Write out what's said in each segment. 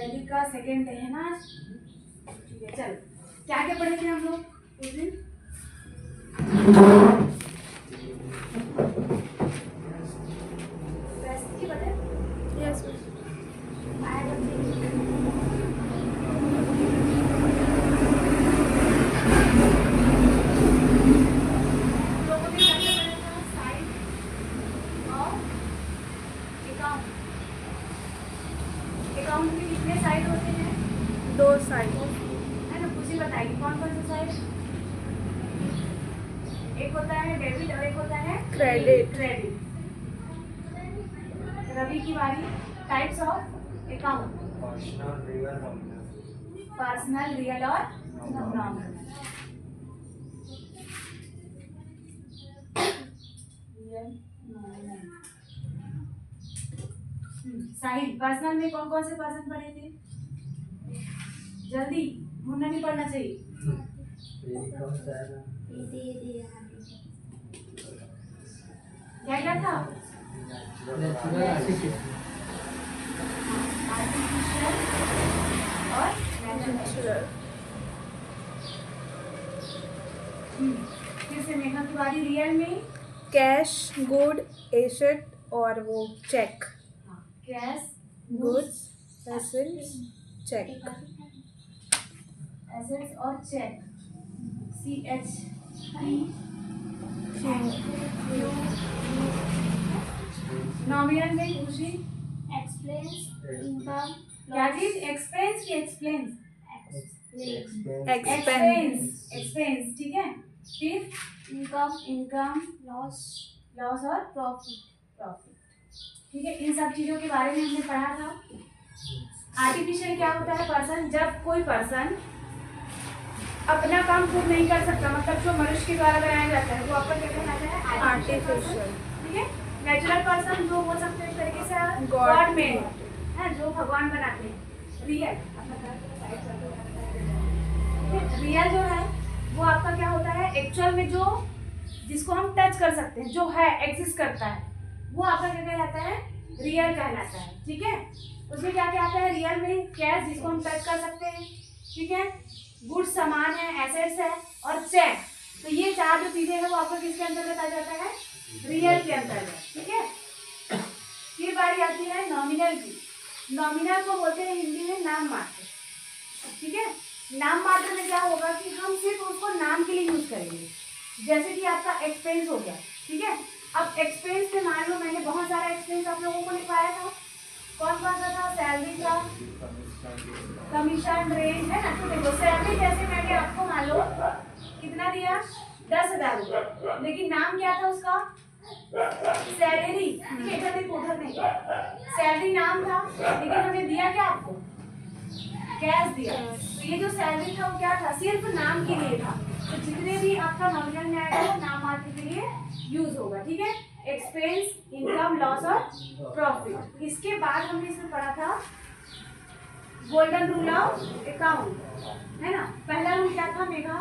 पहली का second day है ना आज, ठीक है। चल क्या क्या पढ़े थे हम लोग उस दिन? यस अकाउंट के कितने साइड होते हैं? 2 साइड है ना, खुशी बताइए कौन कौन से साइड? एक होता है डेबिट और एक होता है क्रेडिट। रवि की बारी। Types of account: personal, real और नॉमिनल। साहिल, पर्सनल में कौन कौन से पर्सन पढ़े थे? जल्दी, भूलना नहीं पड़ना चाहिए। क्या क्या था? आर्टिफिशियल और नेचुरल। फिर से मेघा की बारी। रियल में कैश, गुड, एसेट और वो cheque. Cash, goods, assets, cheque. Assets और चेक। CH नॉमिनल में खुशी एक्सपेंस, इनकम, क्या चीज? एक्सपेंस की एक्सप्लेन? एक्सपेंस, एक्सपेंस, ठीक है। फिर इनकम, लॉस और प्रॉफिट, ठीक है। इन सब चीजों के बारे में हमने पढ़ा था। आर्टिफिशियल क्या होता है? पर्सन, जब कोई पर्सन अपना काम खुद नहीं कर सकता, मतलब जो मनुष्य के द्वारा बनाया जाता है, वो आपका क्या कहलाता है? आर्टिफिशियल। ठीक है। नेचुरल पर्सन जो हो सकते हैं एक तरीके से गॉड गॉड मेड है, जो भगवान बनाते हैं। रियल जो है वो आपका क्या होता है? एक्चुअल में जो जिसको हम टच कर सकते हैं, जो है, एग्जिस्ट करता है, वो आपका क्या कहलाता है? रियल कहलाता है, ठीक है। उसमें क्या क्या आता है? रियल में कैश, जिसको हम टच कर सकते हैं, ठीक है। गुड सामान है, एसेट्स है और चेक। तो ये 4 जो चीजें हैं वो आपको किसके अंतर्गत आ जाता है? रियल के अंतर्गत, ठीक है। फिर बारी आती है नॉमिनल की। नॉमिनल को बोलते हैं हिंदी में नाम मात्र, ठीक है। नाम मात्र में क्या होगा कि हम सिर्फ उसको नाम के लिए यूज करेंगे। जैसे कि आपका एक्सपेंस हो गया, ठीक है। अब एक्सपेंस में मान लो मैंने बहुत सारा एक्सपेंस आप लोगों को लिखवाया था। कौन कौन सा था? सैलरी था, कमीशन, रेंज, है ना। तो देखो सैलरी जैसे मैंने आपको मान लो कितना दिया? 10,000 रुपये, लेकिन नाम क्या था उसका? सैलरी, ठीक है। इधर देखो, उधर नहीं, सैलरी नाम था, लेकिन हमें दिया क्या आपको? कैश दिया। तो ये जो सैलरी था वो क्या था? सिर्फ नाम के लिए था। तो जितने भी आपका नॉमिनल में आएगा वो नाम मात्र के लिए यूज होगा, ठीक है। एक्सपेंस, इनकम, लॉस और प्रॉफिट। इसके बाद हमने इसमें पढ़ा था गोल्डन रूल ऑफ अकाउंट, है ना। पहला रूल क्या था मेघा?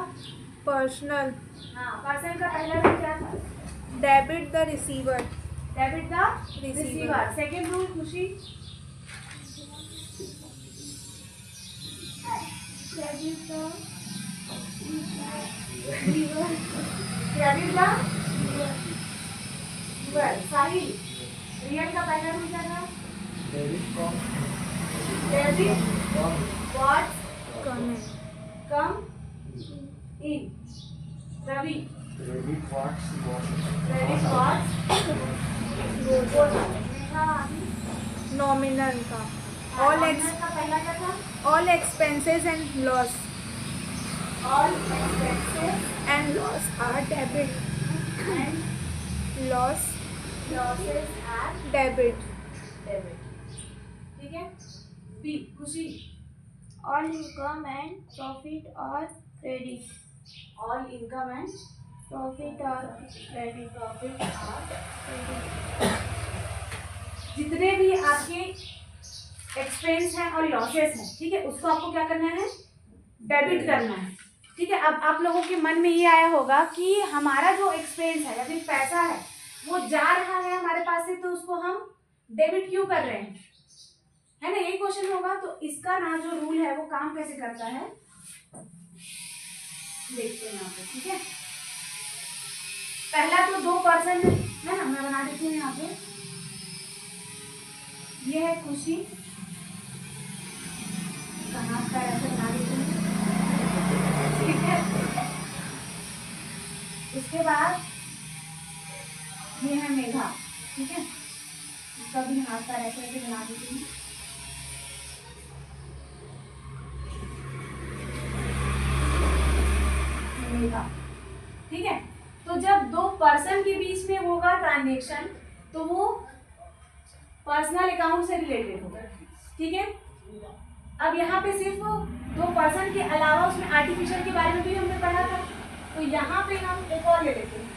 पर्सनल। हाँ, पर्सन का पहला रूल क्या था? Debit the receiver. Debit the receiver. Second rule Khushi? Credit the credit the giver. Sahil, real का पहला रूल क्या था? Debit what come come in. Ravi, credit what nominal का ऑल का पहला क्या था? All expenses and loss all expenses and loss are debit and loss losses are debit. Debit, ठीक है। बी खुशी? all income and profit or credit. All income and Profit or credit. Profit or जितने भी आपके expense हैं और losses हैं, ठीक है, उसको आपको क्या करना है? डेबिट करना है, ठीक है। अब आप लोगों के मन में ये आया होगा कि हमारा जो एक्सपेंस है या फिर पैसा है वो जा रहा है हमारे पास से, तो उसको हम डेबिट क्यों कर रहे हैं? है ना, यही क्वेश्चन होगा। तो इसका ना जो रूल है वो काम कैसे करता है देखते हैं यहाँ पे, ठीक है। पहला तो 2% है ना, मैं बना देती हूँ यहाँ पे। ये है खुशी, कहाँ का ऐसे बना देती हूँ, ठीक है। उसके बाद ये है मेघा, ठीक है, इसका भी हाथ पैर ऐसे ऐसे बना देती हूँ। मेघा, ठीक है। तो जब 2% के बीच में होगा ट्रांजेक्शन तो वो पर्सनल अकाउंट से रिलेटेड होगा, ठीक है। अब यहाँ पे सिर्फ 2% के अलावा उसमें आर्टिफिशियल के बारे में भी हमने पढ़ा था, तो यहाँ पे हम एक और ले लेते हैं।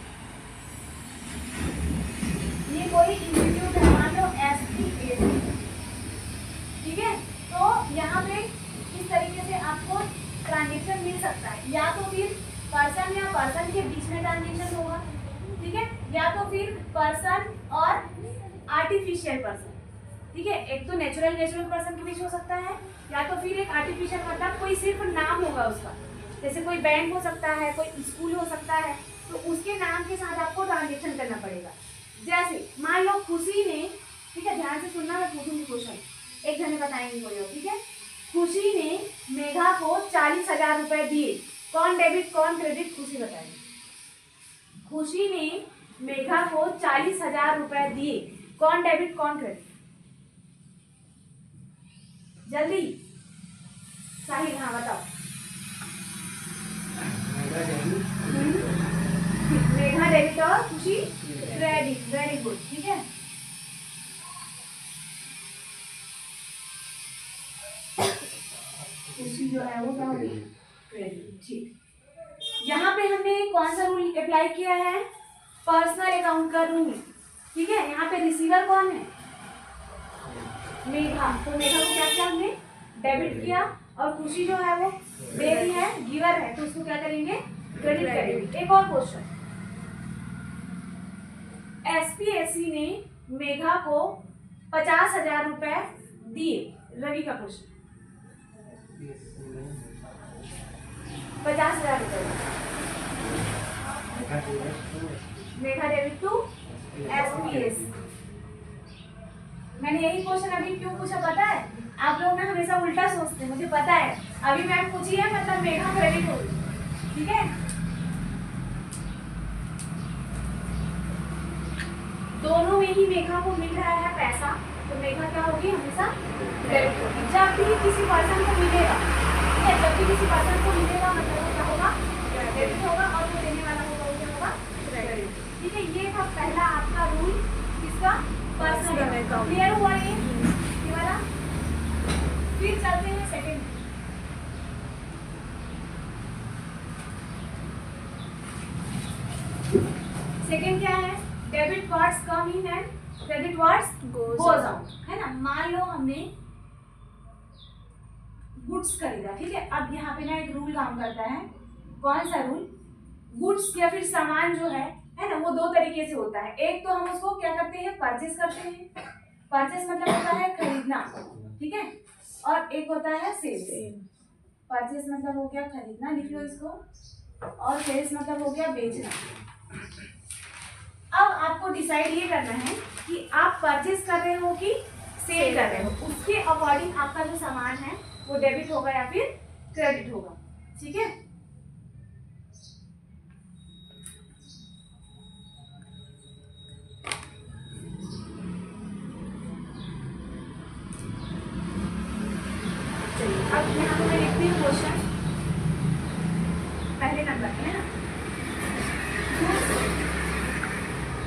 ये कोई इंस्टीट्यूट है, मान लो SPAC, ठीक है। तो यहाँ पे इस तरीके से आपको ट्रांजेक्शन मिल सकता है, या तो फिर पर्सन या पर्सन के बीच में ट्रांजेक्शन होगा, ठीक है, या तो फिर पर्सन और आर्टिफिशियल पर्सन, ठीक है। एक तो नेचुरल पर्सन के बीच हो सकता है, या तो फिर एक आर्टिफिशियल, मतलब कोई सिर्फ नाम होगा उसका, जैसे कोई बैंक हो सकता है, कोई स्कूल हो सकता है, तो उसके नाम के साथ आपको ट्रांजेक्शन करना पड़ेगा। जैसे मान लो खुशी ने, ठीक है, ध्यान से सुनना, मैं पूछूंगी क्वेश्चन, एक जने बताएंगे कोई और, ठीक है। खुशी ने मेघा को 40,000 रुपए दिए, कौन डेबिट कौन क्रेडिट, खुशी बताएगी। खुशी ने मेघा को 40,000 रुपए दिए, कौन डेबिट कौन क्रेडिट, जल्दी। साहिल, हाँ बताओ। मेघा डेबिट और खुशी क्रेडिट, वेरी गुड, ठीक है। खुशी जो है वो क्या होगी, क्रेडिट, ठीक। यहाँ पे हमने कौन सा रूल अप्लाई किया है, पर्सनल अकाउंट का रूल, ठीक है। यहाँ पे रिसीवर कौन है, मेघा, तो मेघा को क्या किया हमने, डेबिट किया, और खुशी जो है वो दे रही है, गिवर है, तो उसको क्या करेंगे, क्रेडिट करेंगे। एक और क्वेश्चन, SPAC ने मेघा को 50,000 रुपए दिए, रवि का क्वेश्चन, 50,000 रुपए मेघा डेबिट टू SPAC। मैंने यही क्वेश्चन अभी क्यों पूछा पता है, आप लोग ना हमेशा उल्टा सोचते हैं, मुझे पता है। अभी मैम पूछी है मतलब मेघा क्रेडिट होगी, ठीक है। दोनों में ही मेघा को मिल रहा है पैसा, तो मेघा क्या होगी, हमेशा क्रेडिट होगी। जब भी किसी पर्सन को मिलेगा, ठीक है, जब भी किसी पर्सन को मिलेगा मतलब वो क्या होगा, क्रेडिट होगा, और जो देने वाला होगा वो क्या होगा, क्रेडिट, ठीक है। ये था पहला आपका रूल, किसका, पर्सनल अकाउंट। क्लियर हुआ ये वाला। फिर चलते हैं सेकंड। सेकंड क्या है, debit words come in and credit words goes out, है ना। मान लो हमने गुड्स खरीदा, ठीक है। अब यहाँ पे ना एक रूल काम करता है, कौन सा रूल, गुड्स या फिर सामान जो है ना, वो दो तरीके से होता है। एक तो हम उसको क्या करते हैं, परचेस करते हैं, परचेस मतलब होता है खरीदना, ठीक है, और एक होता है सेल्स। परचेस मतलब हो गया खरीदना, लिख लो इसको, और सेल्स मतलब हो गया बेचना। अब आपको डिसाइड ये करना है कि आप परचेस कर रहे हो कि सेल कर रहे हो, उसके अकॉर्डिंग आपका जो सामान है वो डेबिट होगा या फिर क्रेडिट होगा, ठीक है। अब यहाँ पे मैं लिखती हूँ क्वेश्चन, पहले नंबर है ना,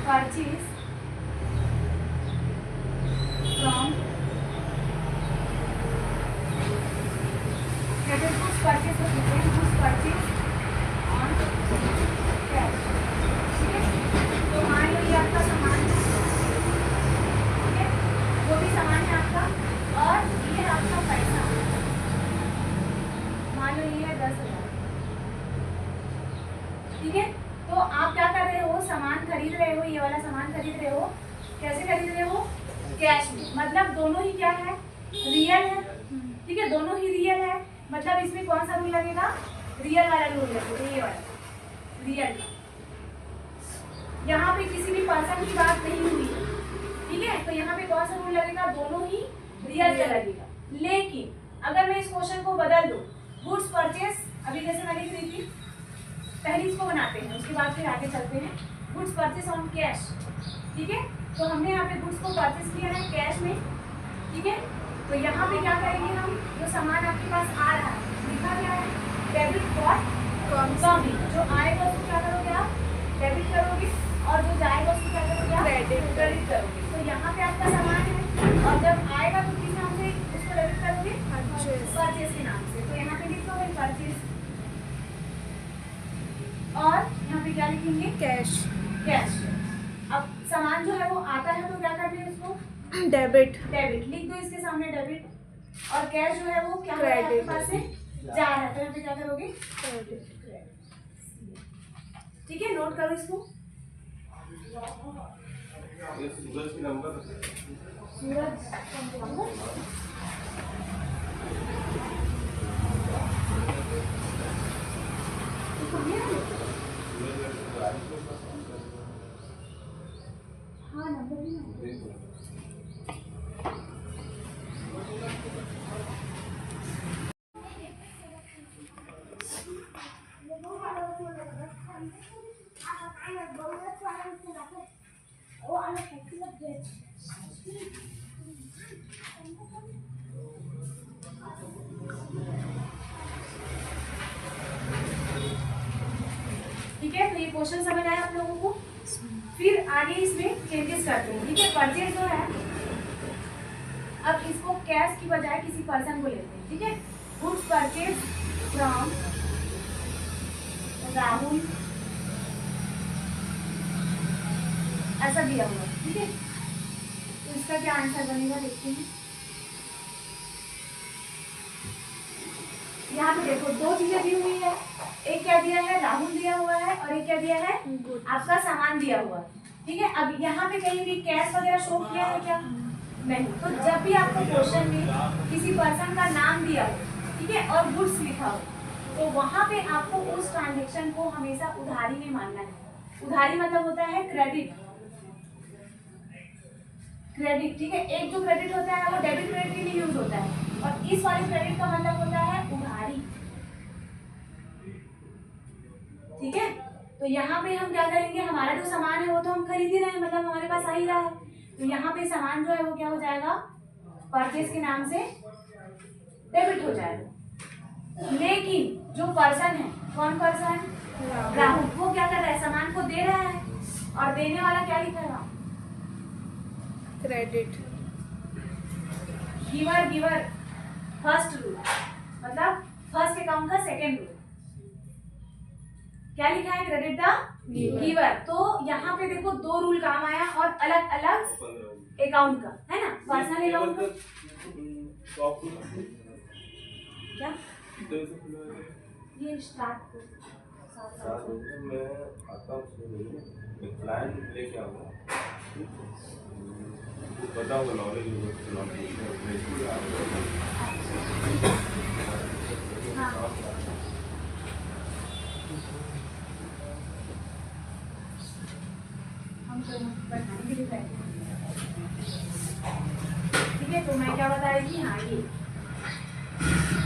purchase from credit, goods purchase को लिखते हैं, गुड्स परचेज ऑन कैश, ठीक है। तो मान लो ये आपका सामान है, ठीक है, वो भी सामान है आपका, और ये आपका पैसा, मान लो ये है 10,000, ठीक है। तो आप क्या कर रहे हो, सामान खरीद रहे हो, ये वाला सामान खरीद रहे हो, कैसे खरीद रहे हो, कैश में, मतलब दोनों ही क्या है, रियल है, ठीक है, दोनों ही रियल है, मतलब इसमें कौन सा रूल लगेगा, रियल वाला रूल लगेगा, ये वाला रियल। यहाँ पे किसी भी पर्सन की बात नहीं हुई है, ठीक है, तो यहाँ पे कौन सा रूल लगेगा, दोनों ही रियल का लगेगा। लेकिन अगर मैं इस क्वेश्चन को बदल दूं, गुड्स परचेस, अभी जैसे मैं लिख रही थी, पहले इसको बनाते हैं, उसके बाद फिर आगे चलते हैं। गुड्स परचेस ऑन कैश, ठीक है, तो हमने यहाँ पे गुड्स को परचेस किया है कैश में, ठीक है, तो यहाँ पे क्या करेंगे हम, जो सामान आपके पास आ रहा है, लिखा क्या है, डेबिट फॉर कमी, जो आएगा उसको क्या करोगे आप, डेबिट करोगे, और जो जाएगा उसको क्या करोगे आप, क्रेडिट करोगे। तो यहाँ पे आपका सामान है, और जब आएगा तो किस नाम से उसको डेबिट करोगे, परचेस के नाम से, तो यहाँ पे लिखो भाई परचेस, और यहाँ पे क्या लिखेंगे, कैश। कैश। अब सामान जो है वो आता है तो क्या करते हैं उसको, डेबिट। डेबिट लिख दो इसके सामने, डेबिट, और कैश जो है वो क्या है आपके पास से जा रहा है, तो यहाँ पे क्या करोगे, क्रेडिट। ठीक है, नोट करो इसको। ये सूरज की नंबर सूरज हाँ नंबर भी ना, ठीक है, तो ये क्वेश्चन समझ आया आप लोगों को। फिर आगे इसमें चेंजेस करते हैं, ठीक है, परचेज जो है, अब इसको कैश की बजाय किसी पर्सन को लेते हैं, ठीक है, गुड्स परचेज फ्रॉम राहुल, ऐसा दिया हुआ, ठीक है, तो इसका क्या आंसर बनेगा देखते हैं। यहाँ पे देखो दो चीजें दी हुई है, एक क्या दिया है, राहुल दिया हुआ है, और एक क्या दिया है, आपका सामान दिया हुआ है, ठीक है। अब यहाँ पे कहीं भी कैश वगैरह शो किया है क्या, नहीं, तो जब भी आपको क्वेश्चन में किसी पर्सन का नाम दिया हो, ठीक है, और गुड्स लिखा हो, तो वहां पे आपको उस ट्रांजेक्शन को हमेशा उधारी में मानना है। उधारी मतलब होता है क्रेडिट, क्रेडिट, ठीक है, एक जो क्रेडिट होता है वो डेबिट क्रेडिट के लिए यूज होता है, और इस वाले क्रेडिट का मतलब होता है उधारी, ठीक है। तो यहाँ पे हम क्या करेंगे, हमारा जो सामान है वो तो हम खरीद ही रहे हैं, मतलब हमारे पास आ ही रहा है, तो यहाँ पे सामान जो है वो क्या हो जाएगा, परचेज के नाम से डेबिट हो जाएगा। लेकिन जो पर्सन है, कौन पर्सन, राहुल, वो क्या कर रहा है, सामान को दे रहा है, और देने वाला क्या लिखा है, credit. Giver, giver first rule, मतलब फर्स्ट अकाउंट का सेकेंड रूल, क्या लिखा है, क्रेडिट द गिवर। तो यहाँ पे देखो दो रूल काम आया, और अलग अलग अकाउंट का, है ना, पर्सनल अकाउंट का क्या, ये स्टार्ट मैं आता हूँ, प्लान लेके आऊँगा, पता होगा नॉलेज हाँ, हम तो बताने के लिए बैठे हैं। ठीक है, तो मैं क्या बता रही थी, हाँ ये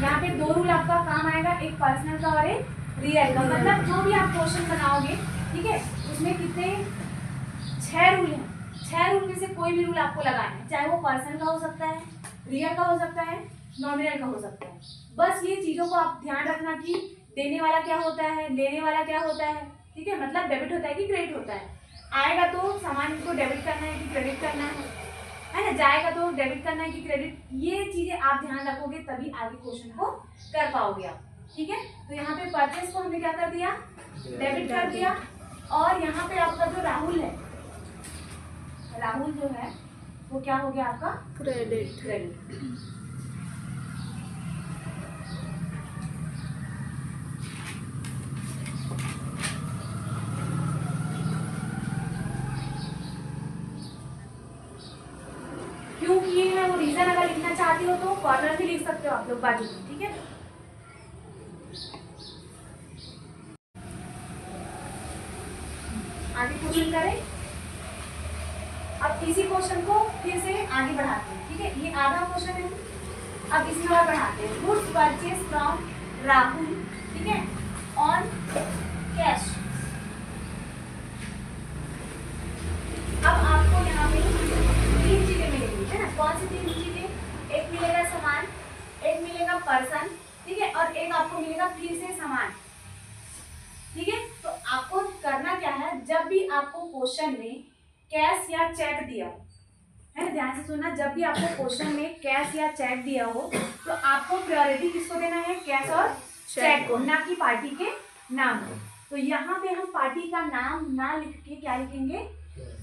यहाँ पे दो रूल आपका काम आएगा, एक पर्सनल का और एक रियल का, मतलब जो भी आप क्वेश्चन बनाओगे, ठीक है, उसमें कितने 6 रूल हैं, 6 रूल में से कोई भी रूल आपको लगाना है, चाहे वो पर्सन का हो सकता है, रियल का हो सकता है, नॉमिनल का हो सकता है। बस ये चीज़ों को आप ध्यान रखना कि देने वाला क्या होता है, लेने वाला क्या होता है, ठीक है, मतलब डेबिट होता है कि क्रेडिट होता है, आएगा तो सामान को डेबिट करना है कि क्रेडिट करना है ना, जाएगा तो डेबिट करना है कि क्रेडिट, ये चीज़ें आप ध्यान रखोगे तभी आगे क्वेश्चन को कर पाओगे आप, ठीक है। तो यहाँ पे परचेज को हमने क्या कर दिया, डेबिट कर दिया, और यहाँ पे आपका जो राहुल है, राहुल जो है वो क्या हो गया आपका, क्रेडिट। क्रेडिट। क्यों किए हैं वो रीजन अगर लिखना चाहती हो तो कॉर्नर भी लिख सकते हो आप लोग बाजू में, ठीक है। आगे क्वेश्चन करें। अब इसी क्वेश्चन को फिर से आगे बढ़ाते हैं, ठीक है। ये आधा क्वेश्चन है, अब इसमें और बढ़ाते हैं। गुड्स परचेज फ्रॉम राहुल, ठीक है, ऑन कैश। अब आपको यहाँ पे 3 चीजें मिलेंगी, है ना। कौन सी 3 चीजें? एक मिलेगा सामान, एक मिलेगा पर्सन, ठीक है, और एक आपको मिलेगा फिर से सामान, ठीक है। तो आपको करना क्या है, जब भी आपको क्वेश्चन में कैश या चेक दिया हो, है ना, ध्यान से सुनना, जब भी आपको क्वेश्चन में कैश या चेक दिया हो तो आपको प्रायोरिटी किसको देना है? कैश और चेक को, ना कि पार्टी के नाम को। तो यहाँ पे हम पार्टी का नाम ना लिख के क्या लिखेंगे?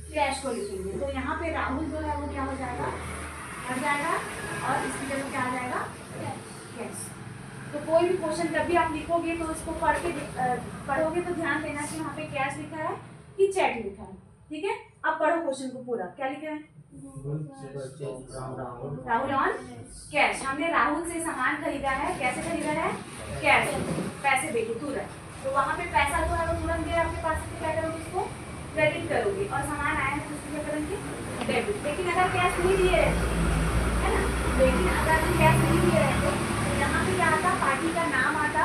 कैश को लिखेंगे। तो यहाँ पे राहुल जो है वो क्या हो जाएगा? हट जाएगा और इसकी जगह क्या आ जाएगा? कैश। तो कोई भी क्वेश्चन जब भी आप लिखोगे तो उसको पढ़ोगे तो ध्यान देना कि वहाँ पे कैश लिखा है कि चेक लिखा है, ठीक है। अब पढ़ो क्वेश्चन को पूरा। क्या लिखा है? Rahul on cash. हमने राहुल से सामान खरीदा है, कैसे खरीदा है? कैश, पैसे देके तुरंत। तो वहाँ पे पैसा जो है वो तुरंत दे आपके पास, तो क्या करोगे? उसको क्रेडिट करोगे, और सामान आया है तो उसको क्या करेंगे? डेबिट। लेकिन अगर कैश नहीं दिए रहे, है ना, लेकिन अगर हम कैश नहीं दिए रहे तो यहाँ पे क्या आता? पार्टी का नाम आता।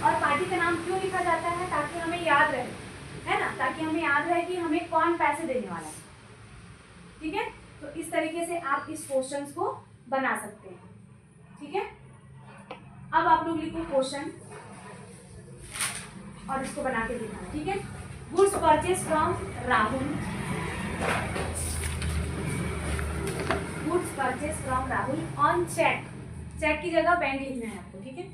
और पार्टी का नाम क्यों लिखा जाता है? ताकि हमें याद रहे, है ना, ताकि हमें याद रहे कि हमें कौन पैसे देने वाला है, ठीक है। तो इस तरीके से आप इस क्वेश्चंस को बना सकते हैं, ठीक है। अब आप लोग लिखो क्वेश्चन और इसको बना के दिखाओ, ठीक है। Goods purchase from Rahul, goods purchase from Rahul on cheque. Cheque की जगह बैंक लिखना है आपको, ठीक है।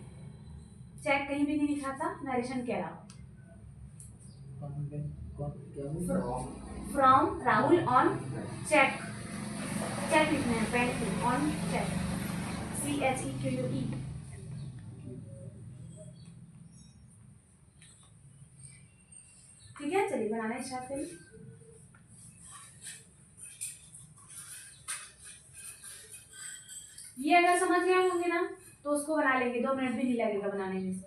चेक कहीं भी नहीं लिखा था नरेशन के अलावा। From Rahul on cheque, cheque लिखना है, बैंक ऑन चेक, CHEQUE। ठीक है, चलिए बनाना स्टार्ट करिए। ये अगर समझ गए होंगे ना तो उसको बना लेंगे, 2 मिनट भी नहीं लगेगा बनाने में।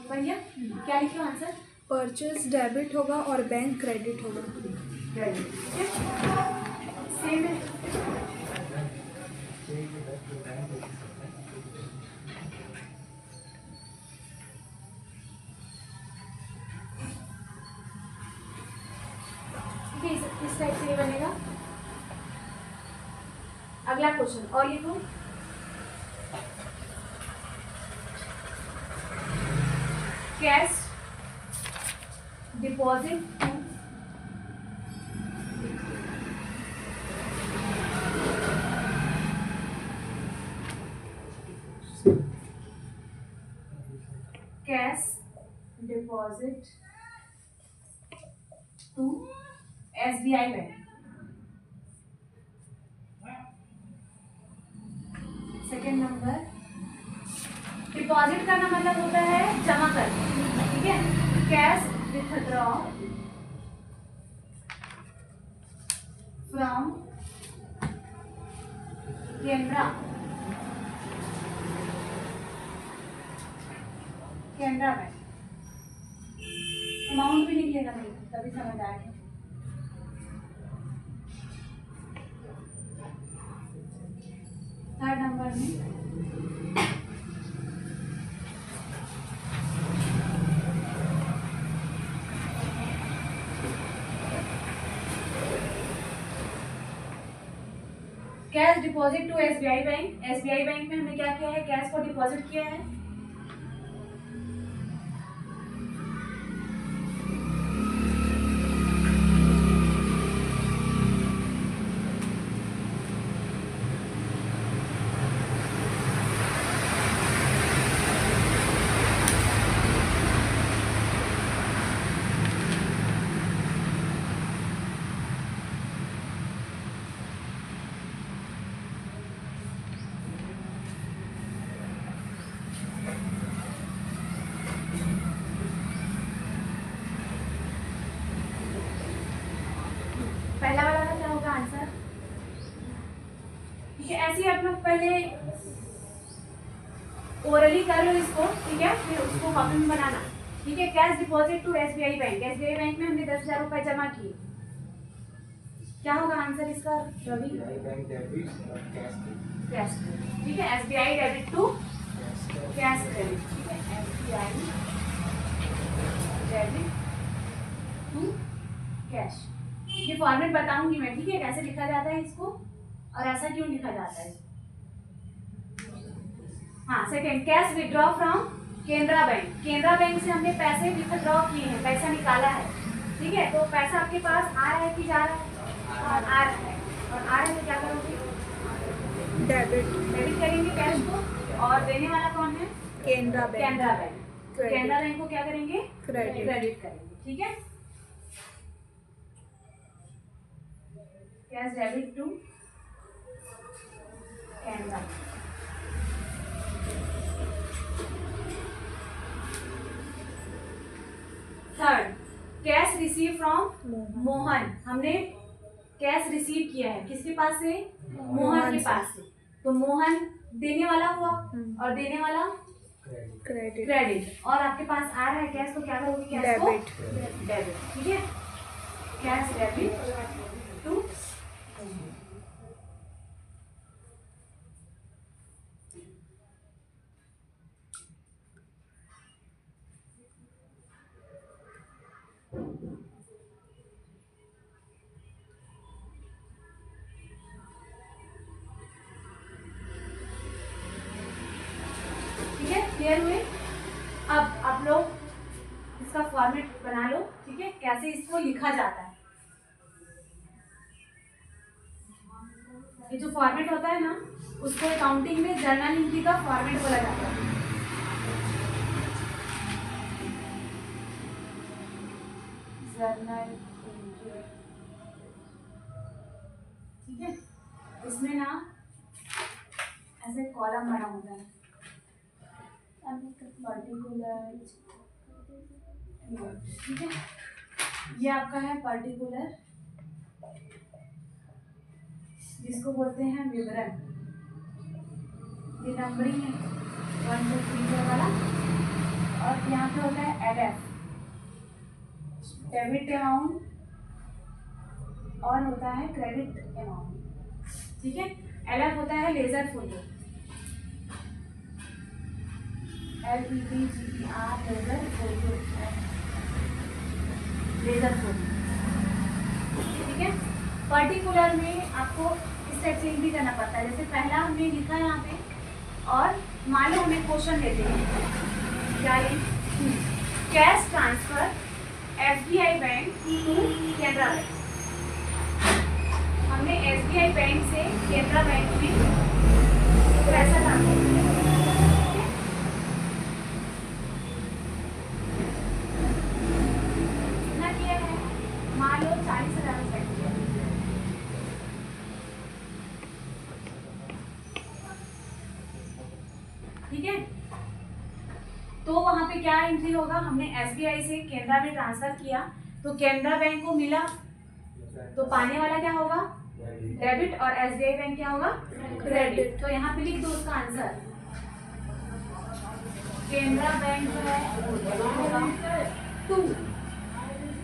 भैया क्या लिखे आंसर? परचेज डेबिट होगा और बैंक क्रेडिट होगा। सेम है। ठीक है, इस टाइप से ये बनेगा। अगला क्वेश्चन और लिखो। Cash deposit to cash deposit to SBI bank. Second number, deposit करना मतलब होता है जमा करना, ठीक है। Cash withdraw from Canara bank. Amount भी नहीं लेना नहीं, तभी समझ आएगा। थर्ड नंबर में cash deposit to SBI bank. SBI bank में हमने क्या किया है? कैश को डिपॉजिट किया है। ठीक है, ऐसे ही आप लोग पहले ओरली कर लो इसको, ठीक है, फिर उसको कॉपी में बनाना। ठीक है, cash deposit to SBI bank. SBI bank में हमने 10,000 रुपए जमा किए। क्या होगा आंसर इसका रवि? बैंक डेबिट और कैश कैश। ठीक है, SBI debit to cash credit. ठीक है, एसबीआई डेबिट टू कैश। ये फॉर्मेट बताऊंगी मैं, ठीक है, कैसे लिखा जाता है इसको और ऐसा क्यों लिखा जाता है। हाँ, second, cash withdraw from Canara bank. Canara bank से हमने पैसे विड्रॉ किए हैं, पैसा निकाला है। ठीक है, तो पैसा आपके पास आ रहा है कि जा रहा है? और आ रहा है, और आ रहा है तो क्या करोगे? डेबिट करेंगे कैश को। और देने वाला कौन है? Canara bank. Canara bank. Canara bank को क्या करेंगे? क्रेडिट करेंगे। ठीक है, cash debit to Canara. Third, cash receive from Mohan. हमने कैश रिसीव किया है किसके पास से? मोहन के पास से। तो मोहन देने वाला हुआ और देने वाला क्रेडिट। और आपके पास आ रहा है कैश, तो क्या करोगे? कैश को डेबिट। ठीक है, कैश डेबिट टू क्लियर हुए? अब आप लोग इसका फॉर्मेट बना लो। ठीक है, कैसे इसको लिखा जाता है। ये जो फॉर्मेट होता है ना, उसको अकाउंटिंग में जर्नल एंट्री का फॉर्मेट बोला जाता है। Journal entry. ठीक है, इसमें ना ऐसे कॉलम बना होता है, पर्टिकुलर। ठीक है, ये आपका है पर्टिकुलर, जिसको बोलते हैं विवरण। ये नंबरिंग है 1 2 3 वाला। और यहाँ पे होता है एलएफ, डेबिट अमाउंट, और होता है क्रेडिट अमाउंट। ठीक है, एलएफ होता है ledger folio, LEDGER ledger folio, ledger folio. ठीक है, पर्टिकुलर में आपको इस टाइप से भी करना पड़ता है। जैसे पहला हमने लिखा यहाँ पे, और मान लो हमें क्वेश्चन देते हैं क्या ये, cash transfer SBI bank to Canara bank. हमने SBI बैंक से केनरा बैंक में पैसा ट्रांसफर किया। कितना किया है? मान लो 40,000 रुपये किया। ठीक है, तो वहां पे क्या एंट्री होगा? हमने SBI से केनरा में ट्रांसफर किया, तो केनरा बैंक को मिला, तो पाने वाला क्या होगा? डेबिट। और SBI बैंक क्या होगा? क्रेडिट। तो यहाँ पे लिख दो उसका आंसर। केनरा बैंक जो है टू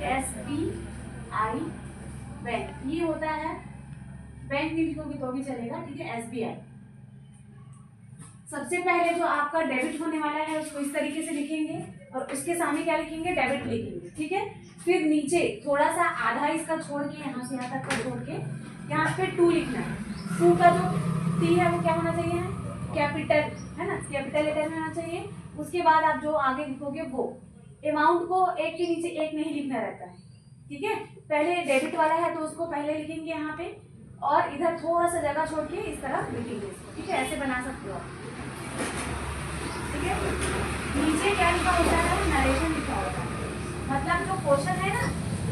SBI बैंक, ये होता है, बैंक नहीं लिखोगे तो भी चलेगा। ठीक है, SBI। सबसे पहले जो आपका डेबिट होने वाला है उसको इस तरीके से लिखेंगे, और उसके सामने क्या लिखेंगे? डेबिट लिखेंगे। ठीक है, फिर नीचे थोड़ा सा आधा इसका छोड़ के, यहाँ से यहाँ तक का छोड़ के, यहाँ पे 2 लिखना है। 2 का जो T है वो क्या होना चाहिए? कैपिटल, है ना, कैपिटल लेटर में होना चाहिए। उसके बाद आप जो आगे लिखोगे वो अमाउंट को एक के नीचे एक नहीं लिखना रहता है। ठीक है, पहले डेबिट वाला है तो उसको पहले लिखेंगे यहाँ पे, और इधर थोड़ा सा जगह छोड़ के इस तरफ लिखेंगे इसको। ठीक है, ऐसे बना सकते हो आप। ठीक है, नीचे क्या लिखा होता है? नरेशन लिखा होता है, मतलब जो क्वेश्चन है ना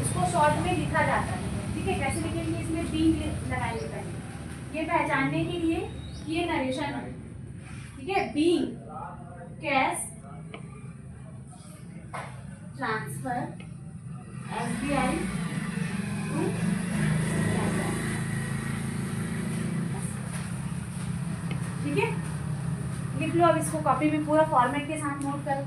उसको शॉर्ट में लिखा जाता है। ठीक है, कैसे लिखेंगे? इसमें बी लगाएंगे पहले, ये पहचानने के लिए कि ये नरेशन है। ठीक है, B cash transfer SBI to लो, अब इसको कॉपी में पूरा फॉर्मेट के साथ नोट करो।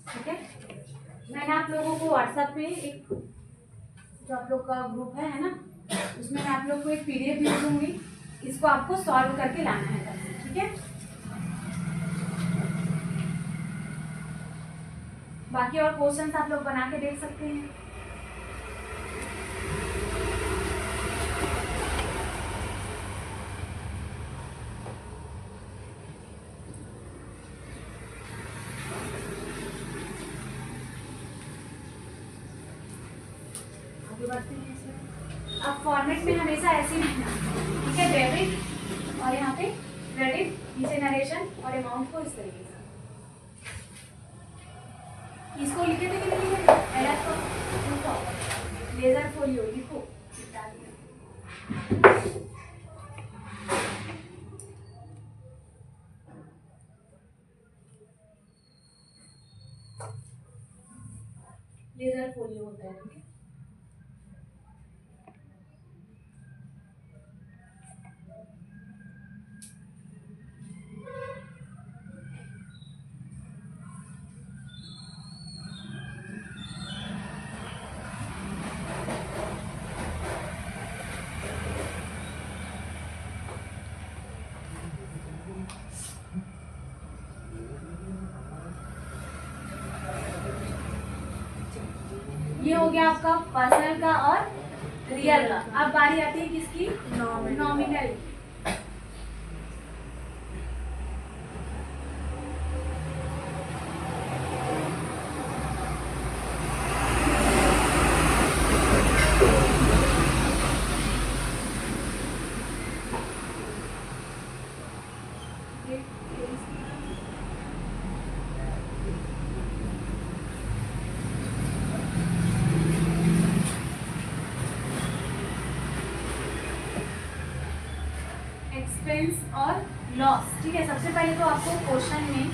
ठीक है, मैंने आप लोगों को व्हाट्सएप पे एक जो आप लोग का ग्रुप है ना, उसमें मैं आप लोग को एक PDF भेज दूंगी। इसको आपको सॉल्व करके लाना है तब से, ठीक है। बाकी और क्वेश्चंस आप लोग बना के देख सकते हैं। बढ़ते हैं इसमें। अब फॉर्मेट में हमेशा ऐसे ही लिखना, ठीक है। डेबिट और यहाँ पे क्रेडिट, नीचे नरेशन और अमाउंट को इस तरीके से इसको लिखे थे कि नहीं लिखे थे? लेजर फोलियो लिखो। लेजर फोलियो होता है, ठीक है। ये हो गया आपका पर्सनल का और रियल का। अब बारी आती है किसकी? नॉमिनल। एक्सपेंस और लॉस, ठीक है। सबसे पहले तो आपको क्वेश्चन में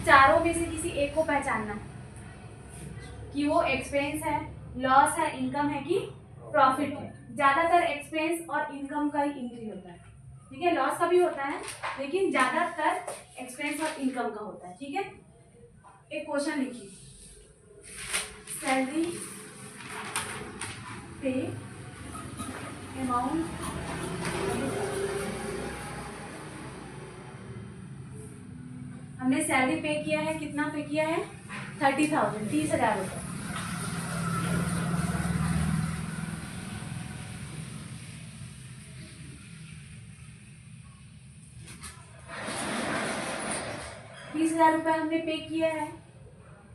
चारों में से किसी एक को पहचानना है कि वो एक्सपेंस है, लॉस है, इनकम है कि प्रॉफिट है। ज़्यादातर एक्सपेंस और इनकम का ही इंक्रीज होता है, ठीक है। लॉस का भी होता है लेकिन ज़्यादातर एक्सपेंस और इनकम का होता है, ठीक है। एक क्वेश्चन लिखिए, सैलरी पे अमाउंट, हमने सैलरी पे किया है, कितना पे किया है? 30,000, 30,000 रुपये। ₹30,000 हमने पे किया है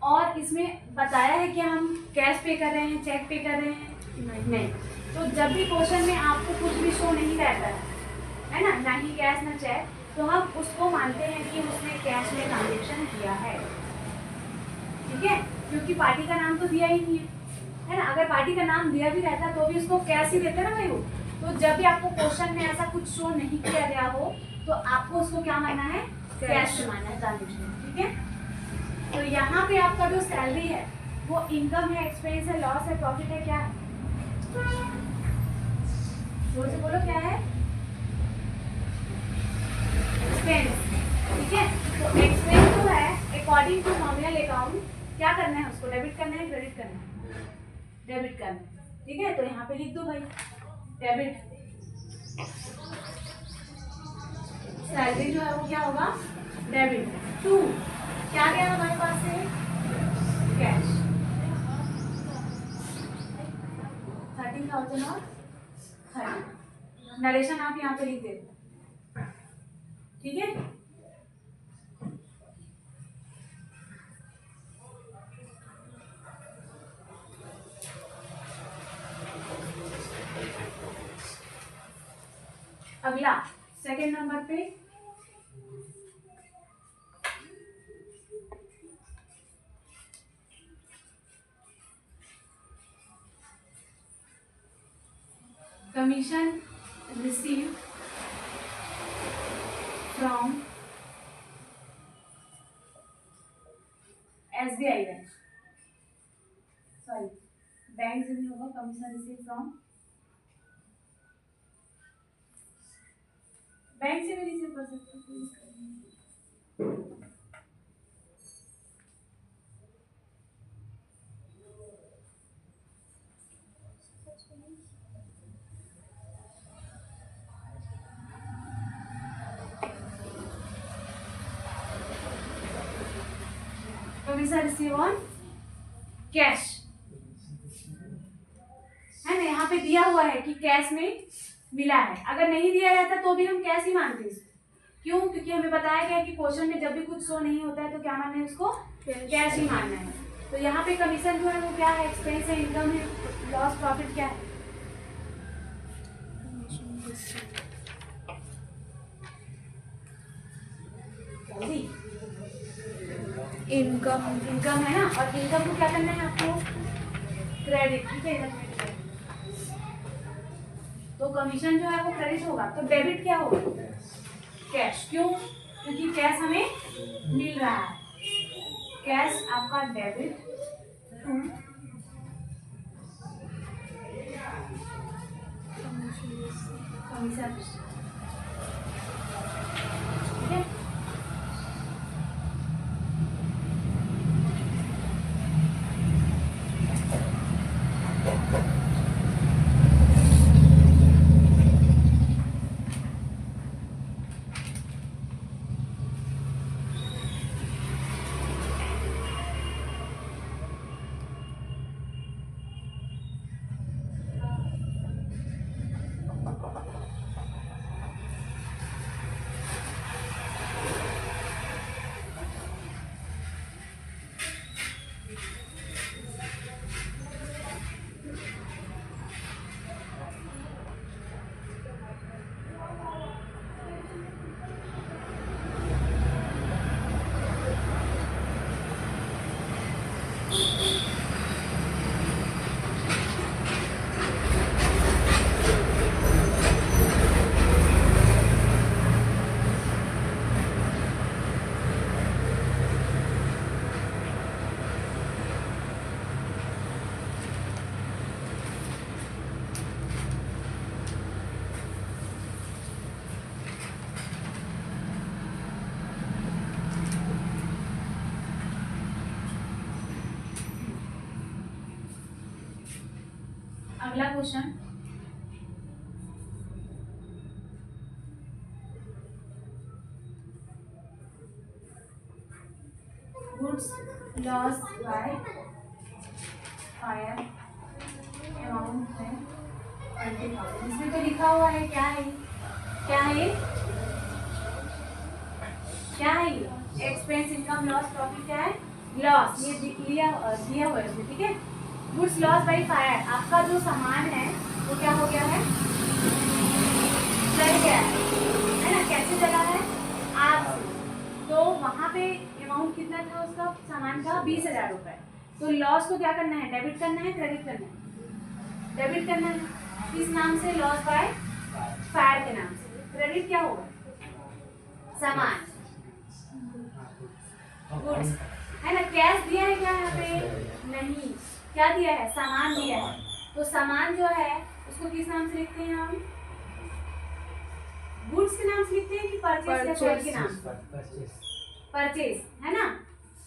और इसमें बताया है कि हम कैश पे कर रहे हैं, चेक पे कर रहे हैं? नहीं। तो जब भी क्वेश्चन में आपको कुछ भी शो नहीं रहता है ना, ना ही कैश ना चेक, तो हम उसको मानते हैं कि उसने कैश में ट्रांजेक्शन किया है, ठीक है। क्योंकि पार्टी का नाम तो दिया ही नहीं है ना। अगर पार्टी का नाम दिया भी रहता तो भी उसको कैश ही देते ना भाई वो। तो जब भी आपको क्वेश्चन में ऐसा कुछ शो नहीं किया गया हो तो आपको उसको क्या मानना है? कैश में मानना है ट्रांजेक्शन, ठीक है। तो यहाँ पे आपका जो सैलरी है वो इनकम है, एक्सपेंस है, लॉस है, प्रॉफिट है, क्या है? जोर से बोलो, क्या है? एक्सपेंस, ठीक है। तो एक्सपेंस जो है अकॉर्डिंग टू नॉमिनल अकाउंट क्या करना है, उसको डेबिट करना है, क्रेडिट करना है? डेबिट करना है, ठीक है। तो यहाँ पे लिख दो भाई डेबिट। सैलरी जो है वो क्या होगा? डेबिट। टू क्या गया हमारे पास से? कैश। 13,000 और 30। नरेशन आप यहाँ पे लिख देते, ठीक है। अगला सेकंड नंबर पे commission receive from SBI bank, sorry bank से नहीं होगा, कमीशन रिसीव फ्रॉम बैंक से भी रिसीव कर सकते हो। कमीशन रिसीव ऑन कैश है ना, यहाँ पे दिया हुआ है कि कैश में मिला है। अगर नहीं दिया रहता तो भी हम कैश ही मानते हैं इसको। क्यों? क्योंकि हमें बताया गया कि क्वेश्चन में जब भी कुछ शो नहीं होता है तो क्या मानना है उसको? कैश ही मानना है। तो यहाँ पे कमीशन जो है वो क्या है? एक्सपेंस है, इनकम है, लॉस प्रॉफिट क्या है? इनकम। इनकम है ना, और इनकम को क्या करना है आपको? क्रेडिट, ठीक है। तो कमीशन जो है वो क्रेडिट होगा, तो डेबिट क्या होगा? कैश। क्यों? क्योंकि कैश हमें मिल रहा है। कैश आपका डेबिट, कमीशन, ठीक है। अगला question, goods loss by fire amount है 20,000। इसमें तो लिखा हुआ है, क्या है? क्या है? क्या है? एक्सपेंस, इनकम, लॉस, प्रॉफिट क्या है? लॉस। ये दिया हुआ है इसमें, ठीक है। गुड्स लॉस बाय फायर, आपका जो सामान है वो क्या हो गया है? जल गया है ना। कैसे जला है? आग से। तो वहाँ पे अमाउंट कितना था उसका सामान का? 20,000 रुपये। तो लॉस को क्या करना है? डेबिट करना है, क्रेडिट करना है? डेबिट करना है। किस नाम से? लॉस बाय फायर के नाम से। क्रेडिट क्या होगा? सामान। गुड्स है ना। कैश दिया है क्या यहाँ पे? नहीं। क्या दिया है? सामान दिया है। तो सामान जो है उसको किस नाम से लिखते हैं हम? गुड्स के नाम से लिखते हैं कि परचेज या सेल के नाम से? परचेज है ना।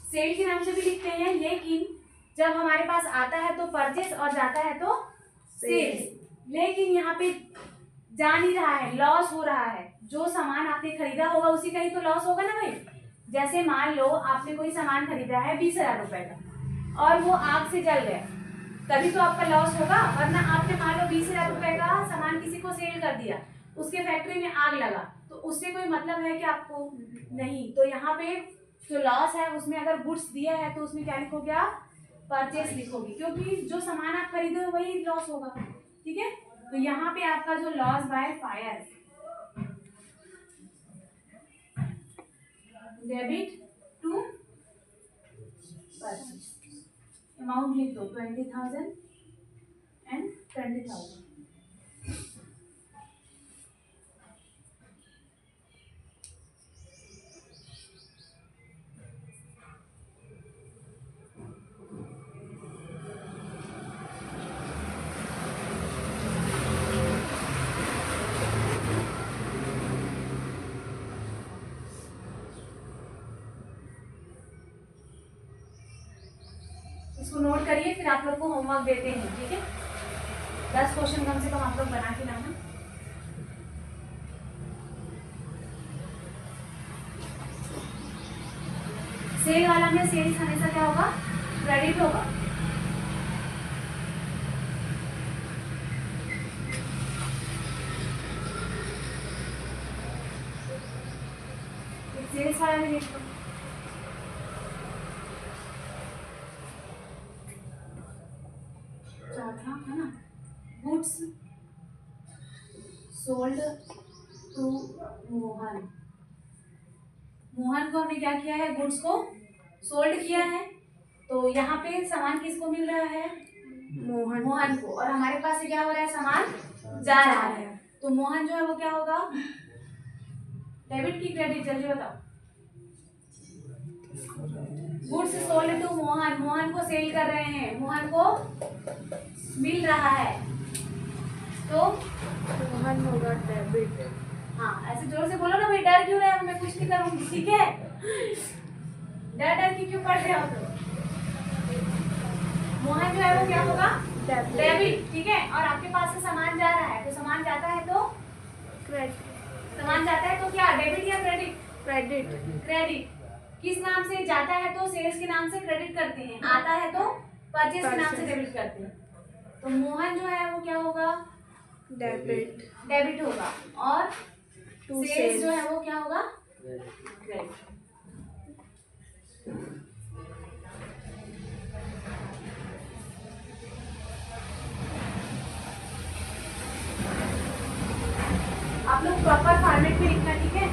सेल के नाम से भी लिखते हैं, लेकिन जब हमारे पास आता है तो परचेज और जाता है तो सेल्स। लेकिन यहाँ पे जा नहीं रहा है, लॉस हो रहा है। जो सामान आपने खरीदा होगा उसी का ही तो लॉस होगा ना भाई। जैसे मान लो आपने कोई सामान खरीदा है 20,000 रुपए का और वो आग से जल गया, तभी तो आपका लॉस होगा। वरना आपने मान लो 20,000 रुपए का सामान किसी को सेल कर दिया, उसके फैक्ट्री में आग लगा, तो उससे कोई मतलब है कि आपको? नहीं। तो यहाँ पे जो लॉस है उसमें अगर गुड्स दिया है तो उसमें क्या लिखोगे आप? परचेस लिखोगे, क्योंकि जो सामान आप खरीदो वही लॉस होगा। ठीक है। तो यहाँ पे आपका जो loss by fire, debit to purchase, amount लिख दो 20,000 एंड 20,000। इसको नोट करिए, फिर आप लोग को होमवर्क देते हैं। ठीक है। 10 क्वेश्चन कम से कम आप लोग बना के लाना। सेल वाला में सेल्स हमेशा क्या होगा? क्रेडिट होगा। सेल्स वाला में देखो, चौथा है ना, goods sold to Mohan. Mohan को हमने क्या किया है? गुड्स को सोल्ड किया है। तो यहाँ पे सामान किसको मिल रहा है? मोहन को। और हमारे पास से क्या हो रहा है? सामान जा रहा है। तो मोहन जो है वो क्या होगा? डेबिट की क्रेडिट? जल्दी बताओ। Goods sold to Mohan, Mohan को सेल कर रहे हैं, मोहन को मिल रहा है, तो मोहन होगा डेबिट। हाँ, ऐसे जोर से बोलो ना भाई, डर क्यों रहे हो? मैं कुछ नहीं करूंगी। ठीक है। डर की क्यों पड़ रहे हो? तो मोहन जो है वो क्या होगा? डेबिट। ठीक है। और आपके पास से सामान जा रहा है, तो सामान जाता है तो क्रेडिट। सामान जाता है तो क्या? डेबिट या क्रेडिट? क्रेडिट। क्रेडिट। किस नाम से जाता है? तो सेल्स के नाम से क्रेडिट करते हैं, आता है तो परचेज के नाम से डेबिट करते हैं। तो मोहन जो है वो क्या होगा? डेबिट। डेबिट होगा। और टू सेल्स जो है वो क्या होगा? क्रेडिट। आप लोग प्रॉपर फॉर्मेट में लिखना। ठीक है।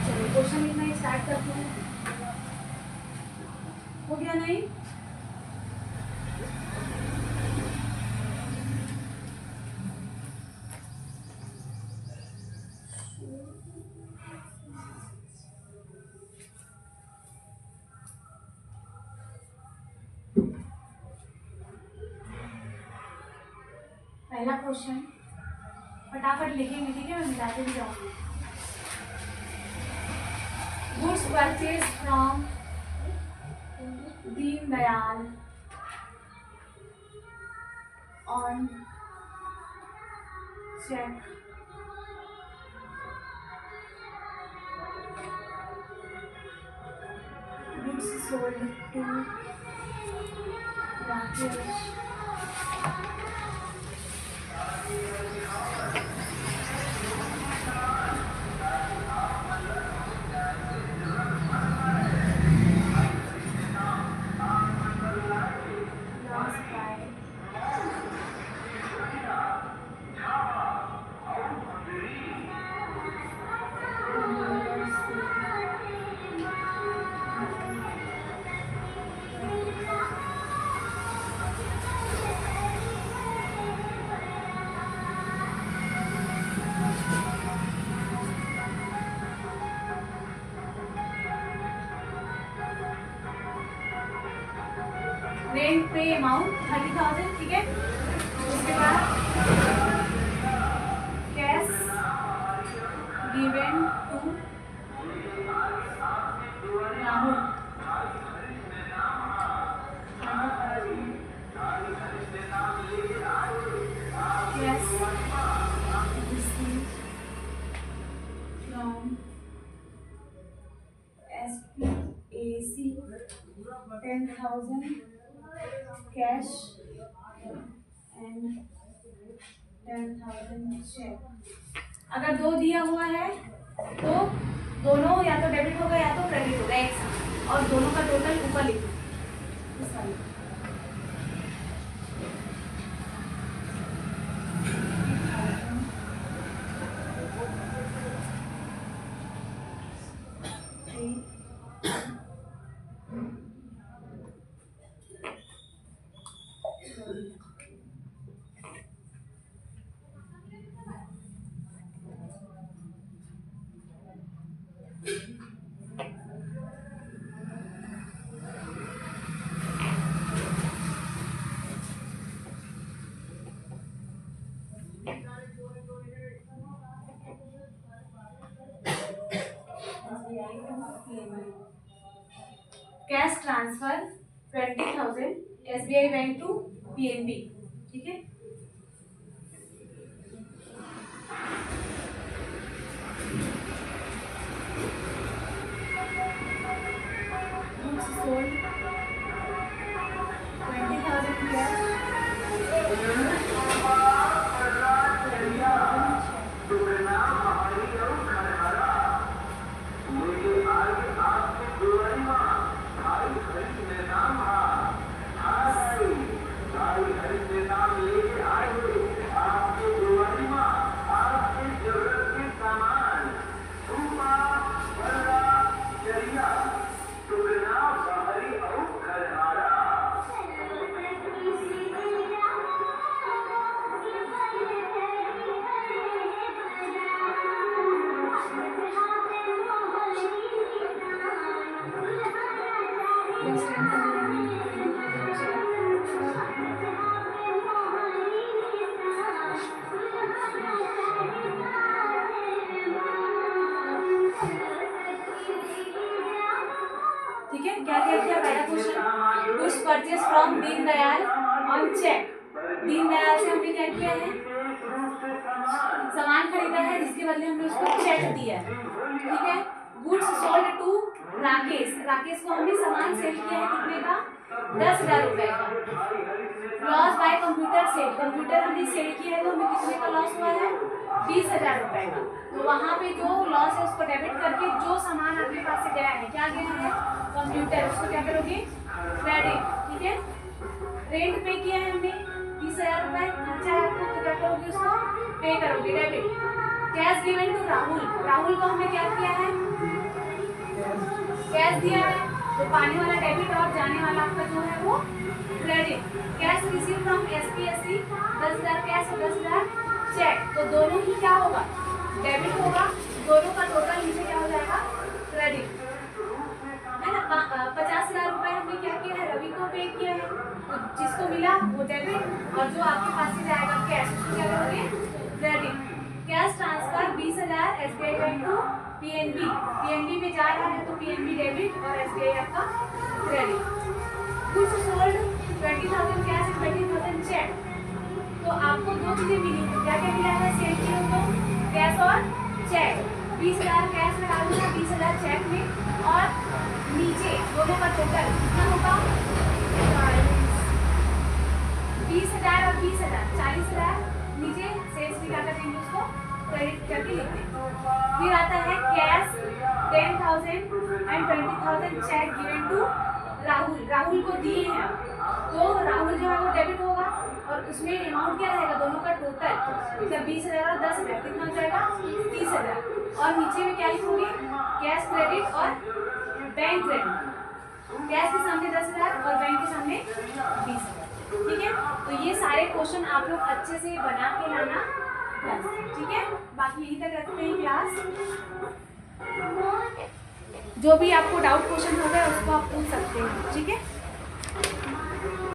चलो क्वेश्चन लिखना स्टार्ट करते हैं। हो गया नहीं? पहला क्वेश्चन फटाफट लिखेंगे। ठीक है। मैं मिलाते भी जाऊंगी। Goods purchase from Deendayal on cheque goods sold to Rakesh lost by bank पे अमाउंट 30,000, ठीक है। उसके बाद cash given to Rahul, cash received from SPAC 10,000 cash and 10,000 cheque. अगर दो दिया हुआ है तो दोनों या तो डेबिट होगा या तो क्रेडिट होगा एक साथ, और दोनों का टोटल ऊपर लिखो इस वाले। Cash transfer 20,000 SBI bank to PNB, ठीक है। Sold 20,000 cash, ठीक है। क्या क्या किया पहला question, goods purchase from Deendayal on cheque. Deendayal से हमने क्या किया है, सामान खरीदा है जिसके बदले हमने उसको चेक दिया है, ठीक है। Goods sold to Rakesh, Rakesh को हमने सामान सेल किया है कितने का, 10,000 रुपए का। Loss by computer sale, computer हमने सेल किया है तो हमें कितने का लॉस हुआ है, 20,000 रुपए का। तो वहाँ पे जो लॉस है उसको डेबिट करके जो सामान आपके पास से गया है, क्या गया है, कंप्यूटर, उसको क्या करोगे, क्रेडिट, ठीक है। रेंट पे किया है हमने 30,000 रुपए, खर्चा है आपको, तो क्या करोगे, उसको पे करोगे, debit. Cash given to Rahul, Rahul को हमने क्या किया है, कैश दिया है, तो पानी वाला डेबिट और जाने वाला आपका जो है वो credit. Cash receive from SPSC 10,000 cash और 10,000 चेक, तो दोनों ही क्या होगा, डेबिट होगा, दोनों का टोटल नीचे क्या हो जाएगा, क्रेडिट, है ना। 50,000 रुपए हमने क्या किया है, रवि को पे किया है, तो जिसको मिला वो डेबिट, और जो आपके पास से जाएगा कैश उसको क्या करोगे, credit. Cash transfer 20,000 SBI bank to PNB, PNB में जा रहा है तो PNB डेबिट और SBI आपका क्रेडिट। कुछ सोल्ड 20,000 कैश और 20,000 चेक, तो आपको दो चीजें मिली, क्या क्या मिला है सेल किए तो, कैश और चेक। 20,000 कैश में डालूंगा, 20,000 चेक में, और नीचे दोनों का टोटल कितना होगा, 20,000 और 20,000 40,000, नीचे सेल्स भी क्या करेंगे, उसको क्रेडिट करके लिखते हैं। फिर आता है cash 10,000 and 20,000 cheque given to Rahul, Rahul को दिए हैं, तो राहुल जो है वो डेबिट होगा, और उसमें अमाउंट क्या रहेगा, दोनों का टोटल, जब 20,000 और 10,000 कितना हो जाएगा, 30,000, और नीचे में क्या लिखोगे, कैश क्रेडिट और बैंक क्रेडिट। कैश के सामने 10,000 और बैंक के सामने 20,000, ठीक है। तो ये सारे क्वेश्चन आप लोग अच्छे से बना के लाना, ठीक है। बाकी यहीं तक रखते हैं क्लास, जो भी आपको डाउट क्वेश्चन होगा उसको आप पूछ सकते हैं, ठीक है।